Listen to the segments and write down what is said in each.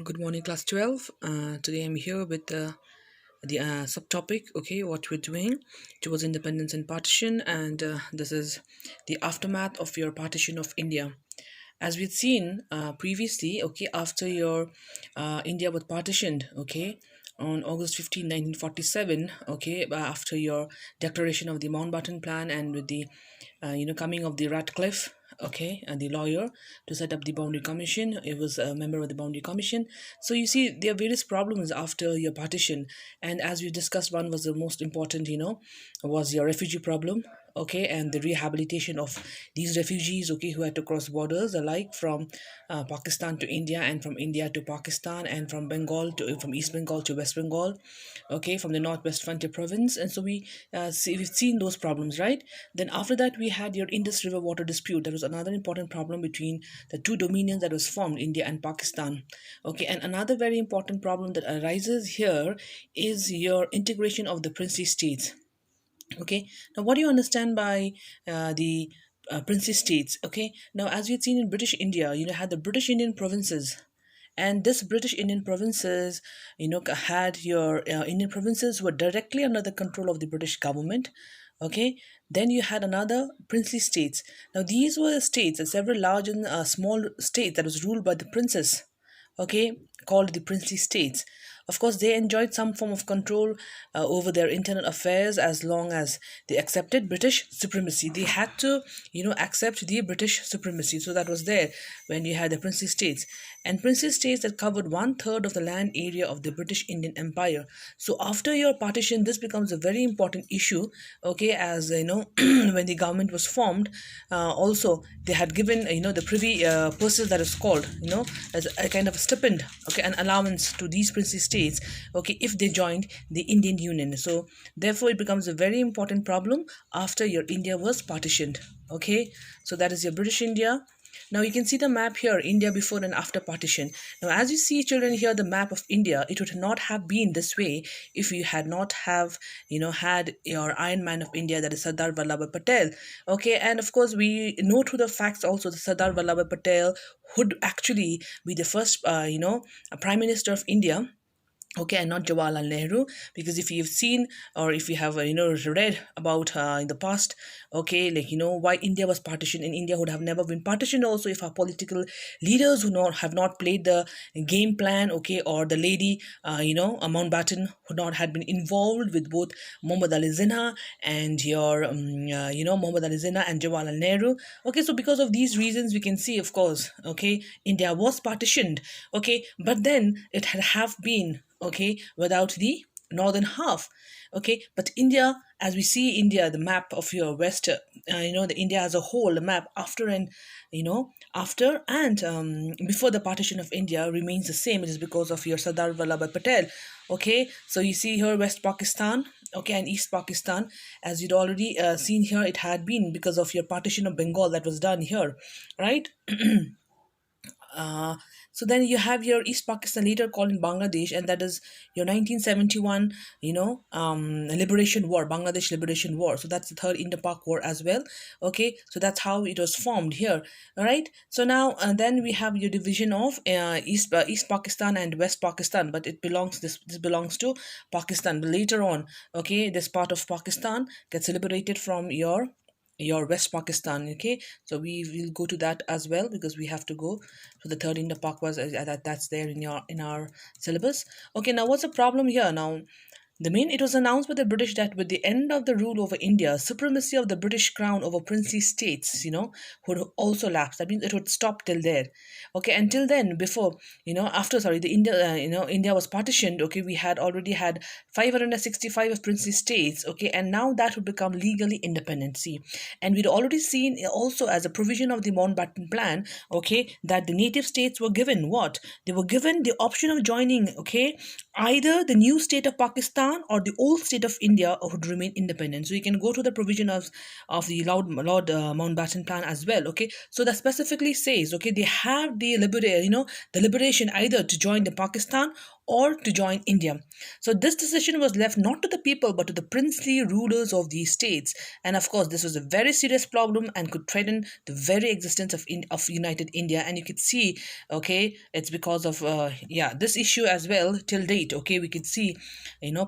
Good morning, class 12. Today I'm here with the subtopic, okay, what we're doing towards independence and partition, and this is the aftermath of your partition of India. As we'd seen previously, okay, after your India was partitioned, okay, on August 15, 1947, okay, after your declaration of the Mountbatten Plan and with the, coming of the Ratcliffe, okay, and the lawyer to set up the boundary commission. It was a member of the boundary commission. So you see there are various problems after your partition, and as we discussed, one was the most important, was your refugee problem, okay, and the rehabilitation of these refugees, okay, who had to cross borders alike from Pakistan to India, and from India to Pakistan, and from East Bengal to West Bengal, okay, from the Northwest Frontier province. And so we've seen those problems, right? Then after that we had your Indus River water dispute. That was another important problem between the two dominions that was formed, India and Pakistan, okay. And another very important problem that arises here is your integration of the princely states. Okay, now what do you understand by the princely states? Okay, now as we had seen in British India, had the British Indian provinces, and this British Indian provinces, had your Indian provinces were directly under the control of the British government. Okay, then you had another princely states. Now these were states, several large and small states that was ruled by the princes, okay, called the princely states. Of course, they enjoyed some form of control over their internal affairs as long as they accepted British supremacy. They had to, accept the British supremacy. So that was there when you had the princely states. And princely states that covered one third of the land area of the British Indian Empire. So after your partition, this becomes a very important issue, okay, as when the government was formed, also they had given, the privy purses that is called, as a kind of a stipend, okay, an allowance to these princely states, okay, if they joined the Indian Union. So therefore it becomes a very important problem after your India was partitioned, okay. So that is your British India. Now you can see the map here, India before and after partition. Now as you see, children, here the map of India, it would not have been this way if you had not have, had your Iron Man of India, that is Sardar Vallabhbhai Patel. Okay, and of course we know through the facts also that Sardar Vallabhbhai Patel would actually be the first, a Prime Minister of India, okay, and not Jawaharlal Nehru. Because if you've seen, or if you have read about in the past, okay, like why India was partitioned, and India would have never been partitioned also if our political leaders who not have not played the game plan, okay, or the lady Mountbatten would not had been involved with both Muhammad Ali Jinnah and your Muhammad Ali Jinnah and Jawaharlal Nehru. Okay, so because of these reasons we can see, of course, okay, India was partitioned, okay, but then it had have been, okay, without the northern half, okay. But India, as we see India, the map of your west, the India as a whole, the map after and after and before the partition of India remains the same. It is because of your Sardar Vallabhbhai Patel, okay. So you see here West Pakistan, okay, and East Pakistan, as you'd already seen here, it had been because of your partition of Bengal that was done here, right? Uh, so then you have your East Pakistan, later called in Bangladesh, and that is your 1971, Liberation War, Bangladesh Liberation War. So that's the third Indo-Pak War as well. Okay, so that's how it was formed here. All right. So now then we have your division of East Pakistan and West Pakistan, but this belongs to Pakistan. But later on, okay, this part of Pakistan gets liberated from your West Pakistan. Okay, so we will go to that as well because we have to go to the third Indo-Pak was that's there in our syllabus. Okay, now what's the problem here now? The main It was announced by the British that with the end of the rule over India, supremacy of the British crown over princely states, would also lapse. That means it would stop till there. Okay, until then, before, after, sorry, the India, India was partitioned. Okay, we had already had 565 of princely states. Okay, and now that would become legally independent. See, and we'd already seen also as a provision of the Mountbatten Plan. Okay, that the native states were given what? They were given the option of joining. Okay, either the new state of Pakistan or the old state of India would remain independent. So you can go to the provision of the Lord Mountbatten Plan as well. Okay, so that specifically says, okay, they have the the liberation either to join the Pakistan or to join India. So this decision was left not to the people but to the princely rulers of these states. And of course, this was a very serious problem and could threaten the very existence of United India. And you could see, okay, it's because of this issue as well till date. Okay, we could see,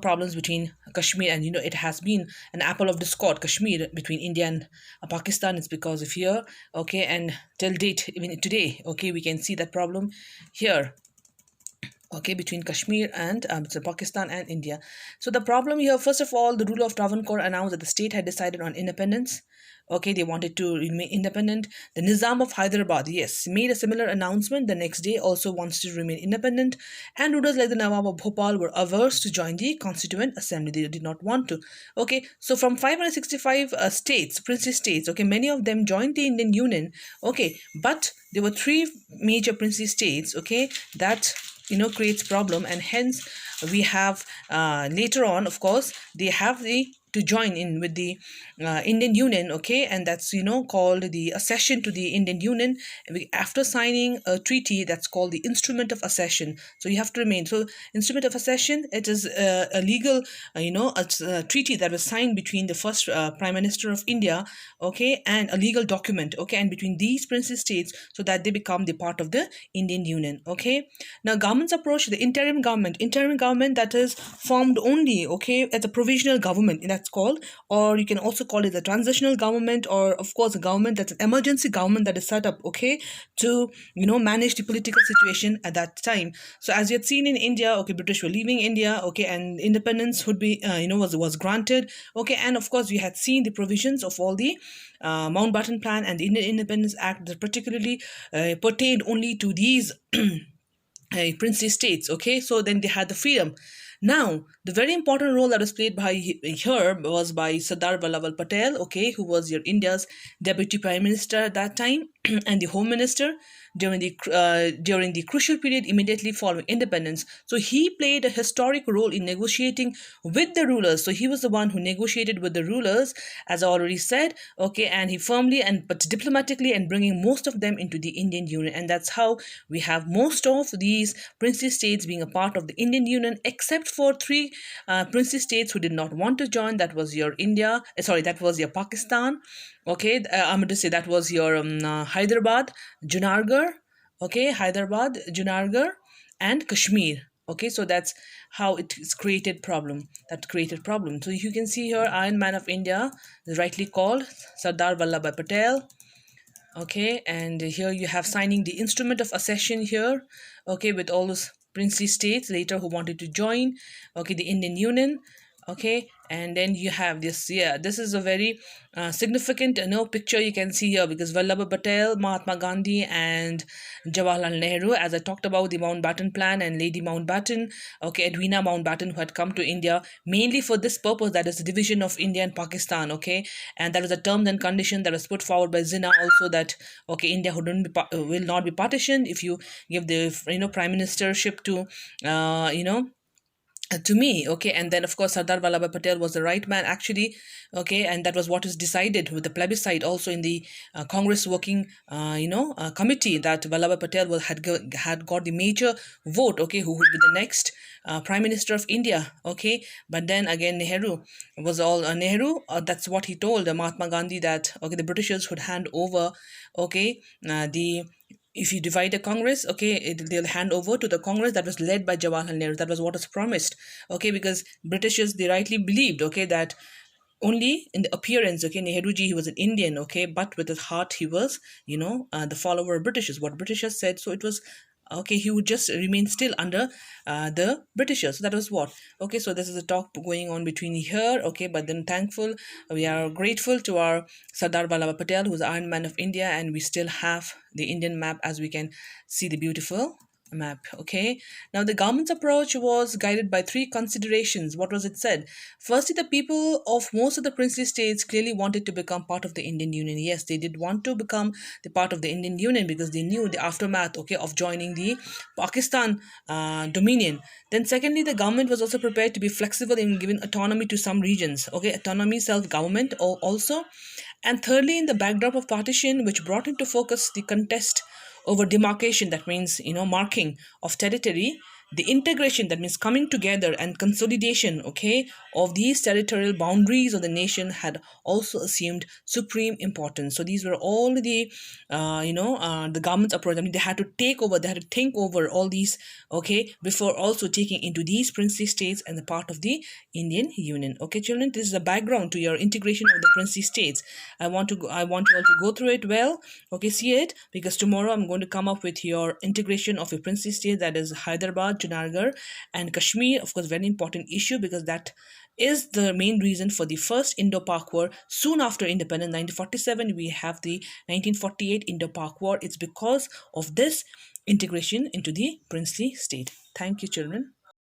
problems between Kashmir, and it has been an apple of discord, Kashmir, between India and Pakistan. It's because of here. Okay, and till date, even today, okay, we can see that problem here, okay, between Kashmir and so Pakistan and India. So the problem here, first of all, the ruler of Travancore announced that the state had decided on independence. Okay, they wanted to remain independent. The Nizam of Hyderabad, yes, made a similar announcement the next day, also wants to remain independent. And rulers like the Nawab of Bhopal were averse to join the Constituent Assembly. They did not want to. Okay, so from 565 states, princely states, okay, many of them joined the Indian Union. Okay, but there were three major princely states, okay, that creates problem, and hence we have later on, of course, they have the to join in with the Indian Union, okay, and that's called the accession to the Indian Union. After signing a treaty that's called the Instrument of Accession, so you have to remain. So Instrument of Accession, it is a legal, a treaty that was signed between the first Prime Minister of India, okay, and a legal document, okay, and between these princely states, so that they become the part of the Indian Union, okay. Now government's approach, the interim government that is formed only, okay, as a provisional government, that's called, or you can also call it the transitional government, or of course a government that's an emergency government that is set up, okay, to manage the political situation at that time. So as you had seen in India, okay, British were leaving India, okay, and independence would be was granted, okay, and of course we had seen the provisions of all the Mountbatten Plan and the Indian Independence Act that particularly pertained only to these princely states, okay. So then they had the freedom. Now, the very important role that was played by here was by Sardar Vallabhbhai Patel, okay, who was your India's deputy prime minister at that time and the home minister during the crucial period immediately following independence. So he played a historic role in negotiating with the rulers. So he was the one who negotiated with the rulers, as I already said, okay, and he firmly but diplomatically and bringing most of them into the Indian Union, and that's how we have most of these princely states being a part of the Indian Union, except for three princely states who did not want to join. That was your that was your Pakistan. Okay, I'm going to say that was your Hyderabad, Junargarh, and Kashmir. Okay, so that's how it is created problem. That created problem. So you can see here, Iron Man of India is rightly called Sardar Vallabhbhai Patel. Okay, and here you have signing the Instrument of Accession here. Okay, with all those princely states later who wanted to join. Okay, the Indian Union. Okay, and then you have this, this is a very significant picture you can see here, because Vallabhbhai Patel, Mahatma Gandhi, and Jawaharlal Nehru, as I talked about the Mountbatten Plan, and Lady Mountbatten, okay, Edwina Mountbatten, who had come to India mainly for this purpose, that is the division of India and Pakistan, okay, and that was a terms and condition that was put forward by Jinnah also, that okay, India will not be partitioned if you give the prime ministership to to me, okay. And then of course Sardar Vallabhbhai Patel was the right man actually, okay, and that was what is decided with the plebiscite also in the Congress working committee, that Vallabhbhai Patel had got the major vote, okay, who would be the next prime minister of India, okay. But then again Nehru that's what he told Mahatma Gandhi, that okay, the Britishers would hand over, okay, the if you divide a Congress, okay, they'll hand over to the Congress that was led by Jawaharlal Nehru. That was what was promised, okay, because Britishers, they rightly believed, okay, that only in the appearance, okay, Nehruji, he was an Indian, okay, but with his heart, he was, the follower of Britishers, what Britishers said. So it was, okay, he would just remain still under the Britishers. So that was what, okay. So this is a talk going on between here, okay, but then we are grateful to our Sardar Vallabhbhai Patel, who's the Iron Man of India, and we still have the Indian map, as we can see the beautiful map, okay. Now the government's approach was guided by three considerations. What was it said? Firstly, the people of most of the princely states clearly wanted to become part of the Indian Union. Yes, they did want to become the part of the Indian Union, because they knew the aftermath, okay, of joining the Pakistan dominion. Then secondly, the government was also prepared to be flexible in giving autonomy to some regions, okay, autonomy, self-government also. And thirdly, in the backdrop of partition, which brought into focus the contest over demarcation, that means marking of territory, the integration, that means coming together and consolidation, okay, of these territorial boundaries of the nation had also assumed supreme importance. So these were all the the government's approach. I mean, they had to take over, they had to think over all these, okay, before also taking into these princely states and the part of the Indian Union. Okay, children, this is a background to your integration of the princely states. I want you all to go through it well, okay, see it, because tomorrow I'm going to come up with your integration of a princely state, that is Hyderabad, Junagadh, and Kashmir. Of course, very important issue, because that is the main reason for the first Indo-Pak War. Soon after independence, 1947, we have the 1948 Indo-Pak War. It's because of this integration into the princely state. Thank you, children.